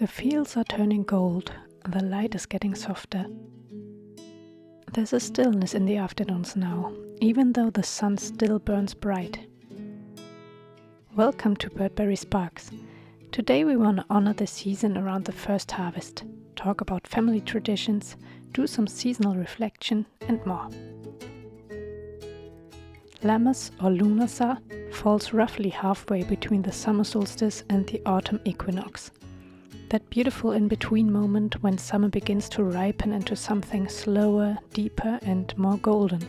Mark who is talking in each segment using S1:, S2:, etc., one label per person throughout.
S1: The fields are turning gold, the light is getting softer. There's a stillness in the afternoons now, even though the sun still burns bright. Welcome to Birdberry Sparks. Today we want to honor the season around the first harvest, talk about family traditions, do some seasonal reflection and more. Lammas or Lughnasadh falls roughly halfway between the summer solstice and the autumn equinox. That beautiful in-between moment when summer begins to ripen into something slower, deeper and more golden.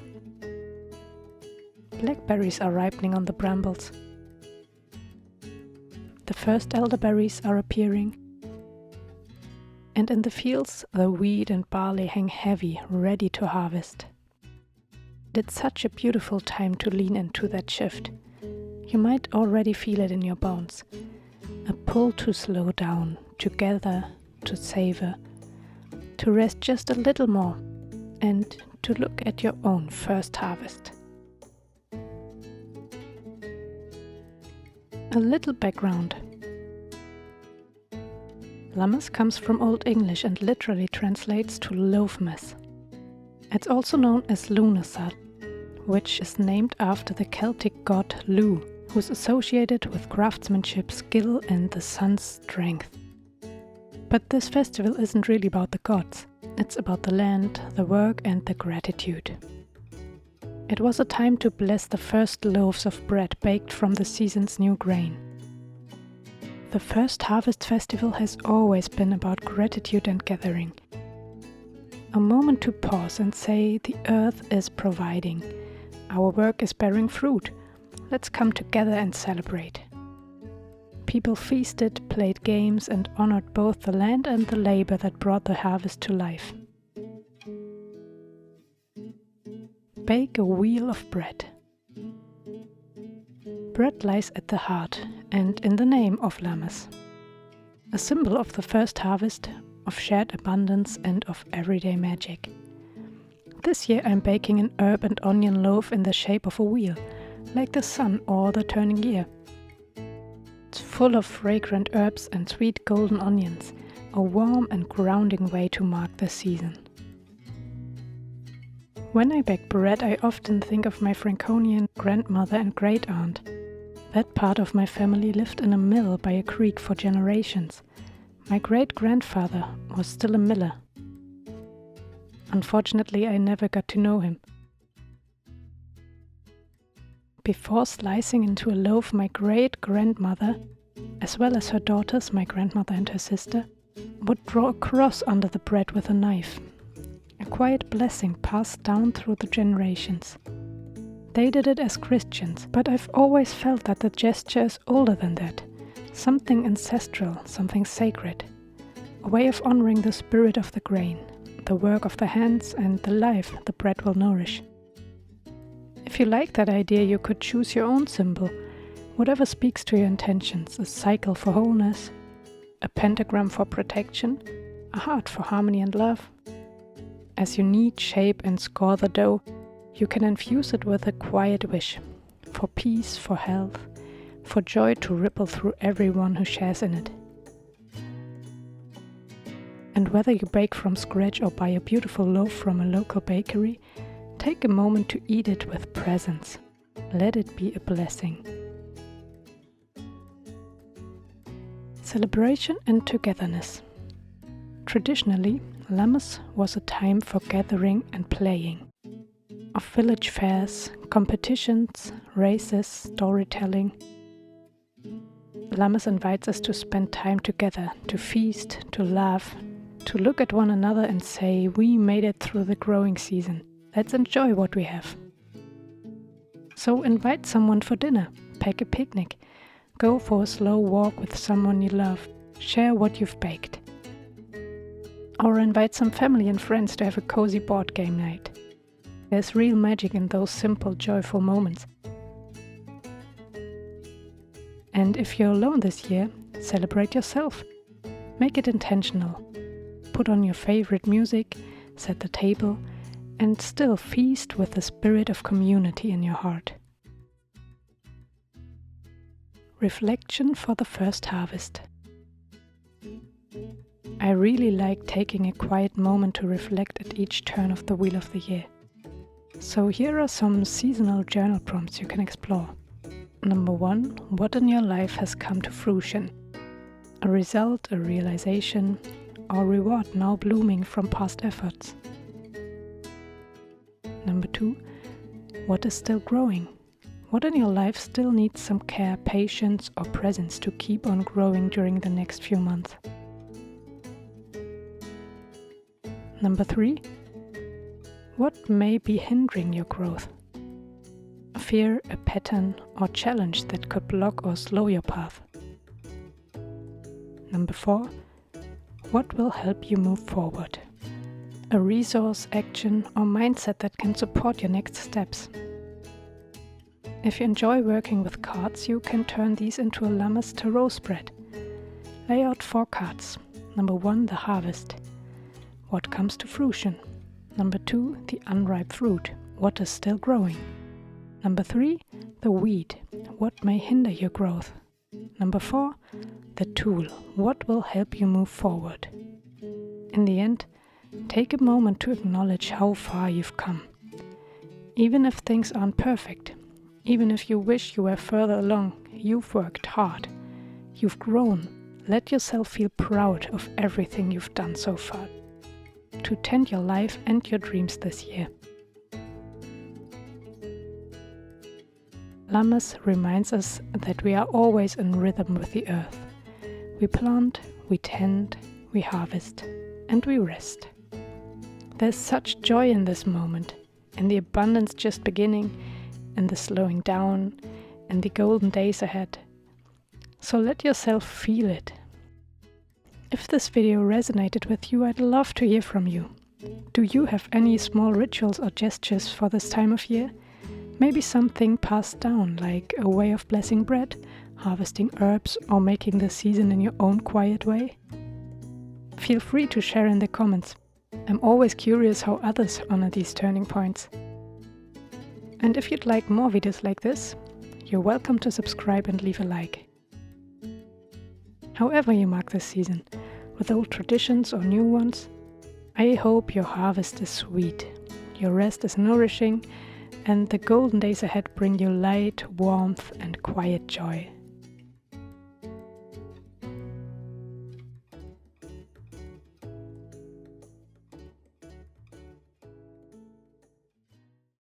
S1: Blackberries are ripening on the brambles. The first elderberries are appearing. And in the fields, the wheat and barley hang heavy, ready to harvest. It's such a beautiful time to lean into that shift. You might already feel it in your bones. A pull to slow down, to gather, to savor, to rest just a little more, and to look at your own first harvest. A little background. Lammas comes from Old English and literally translates to Lammas. It's also known as Lughnasadh, which is named after the Celtic god Lugh, who's associated with craftsmanship, skill and the sun's strength. But this festival isn't really about the gods, it's about the land, the work and the gratitude. It was a time to bless the first loaves of bread baked from the season's new grain. The first harvest festival has always been about gratitude and gathering. A moment to pause and say the earth is providing. Our work is bearing fruit. Let's come together and celebrate. People feasted, played games and honored both the land and the labor that brought the harvest to life. Bake a wheel of bread. Bread lies at the heart and in the name of Lammas, a symbol of the first harvest, of shared abundance and of everyday magic. This year I'm baking an herb and onion loaf in the shape of a wheel, like the sun or the turning year. It's full of fragrant herbs and sweet golden onions, a warm and grounding way to mark the season. When I bake bread, I often think of my Franconian grandmother and great-aunt. That part of my family lived in a mill by a creek for generations. My great-grandfather was still a miller. Unfortunately, I never got to know him. Before slicing into a loaf, my great-grandmother, as well as her daughters, my grandmother and her sister, would draw a cross under the bread with a knife. A quiet blessing passed down through the generations. They did it as Christians, but I've always felt that the gesture is older than that. Something ancestral, something sacred. A way of honoring the spirit of the grain, the work of the hands and the life the bread will nourish. If you like that idea, you could choose your own symbol, whatever speaks to your intentions, a cycle for wholeness, a pentagram for protection, a heart for harmony and love. As you knead, shape and score the dough, you can infuse it with a quiet wish, for peace, for health, for joy to ripple through everyone who shares in it. And whether you bake from scratch or buy a beautiful loaf from a local bakery, take a moment to eat it with presence. Let it be a blessing. Celebration and togetherness. Traditionally, Lammas was a time for gathering and playing. Of village fairs, competitions, races, storytelling. Lammas invites us to spend time together, to feast, to laugh, to look at one another and say, we made it through the growing season. Let's enjoy what we have. So invite someone for dinner, pack a picnic, go for a slow walk with someone you love, share what you've baked. Or invite some family and friends to have a cozy board game night. There's real magic in those simple, joyful moments. And if you're alone this year, celebrate yourself. Make it intentional. Put on your favorite music, set the table, and still feast with the spirit of community in your heart. Reflection for the first harvest. I really like taking a quiet moment to reflect at each turn of the wheel of the year. So here are some seasonal journal prompts you can explore. Number 1. What in your life has come to fruition? A result, a realization, or reward now blooming from past efforts. Number 2. What is still growing? What in your life still needs some care, patience, or presence to keep on growing during the next few months? Number 3. What may be hindering your growth? A fear, a pattern, or challenge that could block or slow your path. Number 4. What will help you move forward? A resource, action, or mindset that can support your next steps. If you enjoy working with cards, you can turn these into a Lammas tarot spread. Lay out 4 cards. Number 1, the harvest. What comes to fruition? Number 2, the unripe fruit. What is still growing? Number 3, the weed. What may hinder your growth? Number 4, the tool. What will help you move forward? In the end, take a moment to acknowledge how far you've come. Even if things aren't perfect, even if you wish you were further along, you've worked hard. You've grown. Let yourself feel proud of everything you've done so far to tend your life and your dreams this year. Lammas reminds us that we are always in rhythm with the earth. We plant, we tend, we harvest, and we rest. There's such joy in this moment, in the abundance just beginning, in the slowing down, and the golden days ahead. So let yourself feel it. If this video resonated with you, I'd love to hear from you. Do you have any small rituals or gestures for this time of year? Maybe something passed down, like a way of blessing bread, harvesting herbs, or making the season in your own quiet way? Feel free to share in the comments. I'm always curious how others honor these turning points. And if you'd like more videos like this, you're welcome to subscribe and leave a like. However you mark this season, with old traditions or new ones, I hope your harvest is sweet, your rest is nourishing, and the golden days ahead bring you light, warmth, and quiet joy.